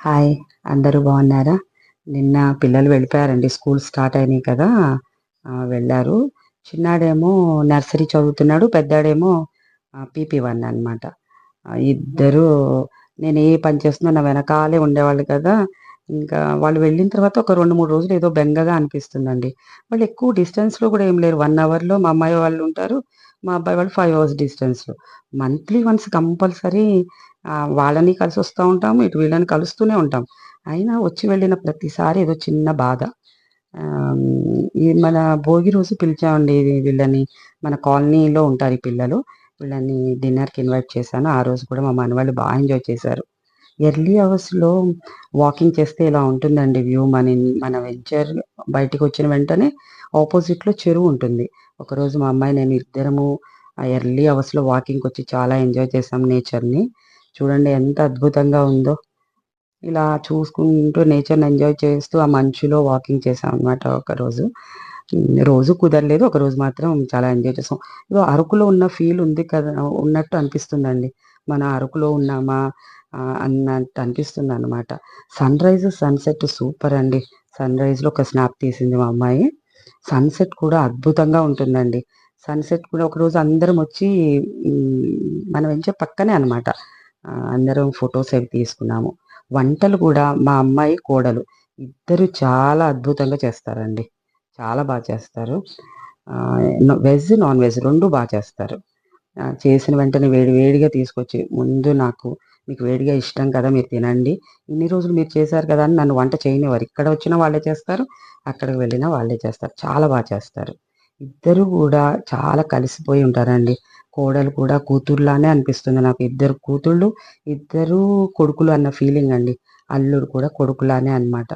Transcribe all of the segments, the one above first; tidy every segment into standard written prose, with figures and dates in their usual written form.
Hi! అందరూ బాగున్నారా? నిన్న పిల్లలు వెళ్ళిపోయారండి. స్కూల్ స్టార్ట్ అయినాయి కదా! వెళ్లారు. చిన్నాడేమో నర్సరీ చదువుతున్నాడు. పెద్దాడేమో పీపీ 1 అనమాట. ఇద్దరూ నేను ఏ పని చేస్తున్నా నా వెనకాలే ఉండేవాళ్ళు కదా! ఇంకా వాళ్ళు వెళ్ళిన తర్వాత ఒక 2, 3 రోజులు ఏదో బెంగగా అనిపిస్తుందండి. వాళ్ళు ఎక్కువ డిస్టెన్స్‌లో కూడా ఏం లేరు. 1 అవర్‌లో మా అమ్మాయి వాళ్ళు ఉంటారు. మా అబ్బాయి వాళ్ళు 5 అవర్స్ డిస్టెన్స్‌లో. మంత్లీ వన్స్ కంపల్సరీ వాళ్ళని కలిసొస్తా ఉంటాము. ఇటు వీళ్ళని కలుస్తూనే ఉంటాం. అయినా వచ్చి వెళ్ళిన ప్రతిసారి ఏదో చిన్న బాధ. ఈ మన భోగి రోజు పిలిచామండి వీళ్ళని. మన కాలనీలో ఉంటారు ఈ పిల్లలు. వీళ్ళని డిన్నర్‌కి ఇన్వైట్ చేశాను. ఆ రోజు కూడా మా మనవళ్ళు ఎంజాయ్ చేశారు. ఎర్లీ అవర్స్‌లో వాకింగ్ చేస్తే ఇలా ఉంటుందండి వ్యూ. మన వెంచర్ బయటికొచ్చిన వెంటనే ఆపోజిట్‌లో చెరువుంటుంది. ఒకరోజు మా అమ్మాయి నేను ఇద్దరము ఆ ఎర్లీ అవర్స్‌లో వాకింగ్‌కొచ్చి చాలా ఎంజాయ్ చేసాం నేచర్‌ని. చూడండి ఎంత అద్భుతంగా ఉందో. ఇలా చూసుకుంటూ నేచర్‌ని ఎంజాయ్ చేస్తూ ఆ మంచులో వాకింగ్ చేశామనమాట ఒకరోజు. రోజు కుదరలేదు. ఒకరోజు మాత్రం చాలా ఎంజాయ్ చేసాం. ఏదో అరకులో ఉన్న ఫీల్ ఉంది కదా! ఉన్నట్టు అనిపిస్తుందండి. మన అరకులో ఉన్నామా అన్నట్టు అనిపిస్తుందనమాట. సన్‌రైజ్, సన్‌సెట్ సూపరండి. సన్‌రైజ్‌లో ఒక స్నాప్ తీసింది మా అమ్మాయి. సన్‌సెట్ కూడా అద్భుతంగా ఉంటుందండి. సన్‌సెట్ కూడా ఒకరోజు అందరమొచ్చి హ్మ్, మన వెంచర్ పక్కనే అనమాట. అందరం ఫోటోస్ అవి తీసుకున్నాము. వంటలు కూడా మా అమ్మాయి, కోడలు ఇద్దరు చాలా అద్భుతంగా చేస్తారండి. చాలా చేస్తారు. వెజ్, నాన్ వెజ్ 2 చేస్తారు. చేసిన వెంటనే వేడి వేడిగా తీసుకొచ్చి ముందు మీకు వేడిగా ఇష్టం కదా! మీరు తినండి. ఇన్ని రోజులు మీరు చేశారు కదా! అని నన్ను వంట చేయనివ్వరు. ఇక్కడ వచ్చినా వాళ్ళే చేస్తారు. అక్కడికి వెళ్ళినా వాళ్ళే చేస్తారు. చాలా చేస్తారు. ఇద్దరు గూడా చాలా కలిసిపోయి ఉంటారండి. కోడలు కూడా కూతురులానే అనిపిస్తుంది నాకు. ఇద్దరు కూతుళ్ళు, ఇద్దరు కొడుకులు అన్న ఫీలింగండి. అల్లుడు కూడా కొడుకులానే అన్నమాట.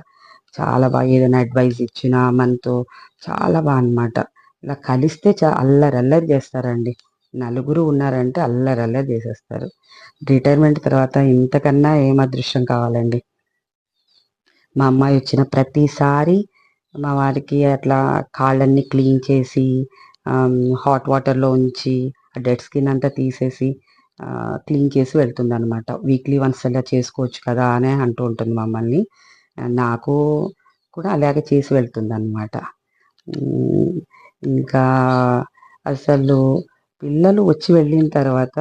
చాలా ఏదైనా అడ్వైస్ ఇచ్చినా మనతో చాలా అన్నమాట. ఇలా కలిస్తే అల్లరల్లరి చేస్తారండి. నలుగురు ఉన్నారంటే అల్లరల్లరి చేసేస్తారు. రిటైర్మెంట్ తర్వాత ఇంతకన్నా ఏం అదృష్టం కావాలండి. మా అమ్మాయి వచ్చిన ప్రతిసారి మా వారికి అట్లా కాళ్ళన్నీ క్లీన్ చేసి హాట్ వాటర్‌లో ఉంచి ఆ డెడ్ స్కిన్ అంతా తీసేసి క్లీన్ చేసి వెళ్తుందనమాట. వీక్లీ వన్స్ అలా చేసుకోవచ్చు కదా! అని అంటూ ఉంటుంది మమ్మల్ని. నాకు కూడా అలాగే చేసి వెళ్తుందనమాట. హ్మ్. ఇంకా అసలు పిల్లలు వచ్చి వెళ్ళిన తర్వాత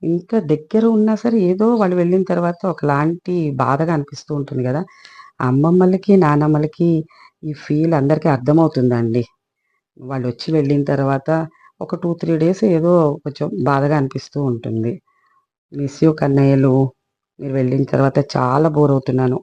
ఇంత దగ్గర ఉన్నా సరే ఏదో వాళ్ళు వెళ్ళిన తర్వాత ఒకలాంటి బాధగా అనిపిస్తూ ఉంటుంది గదా! అమ్మమ్మలకి, నానమ్మలకి ఈ ఫీల్ అందరికీ అర్థమవుతుందండి. వాళ్ళొచ్చి వెళ్ళిన తర్వాత ఒక 2, 3 డేస్ ఏదో కొంచెం బాధగా అనిపిస్తూ ఉంటుంది. మిస్ యూ కన్నయ్యలు. మీరు వెళ్ళిన తర్వాత చాలా బోర్ అవుతున్నాను.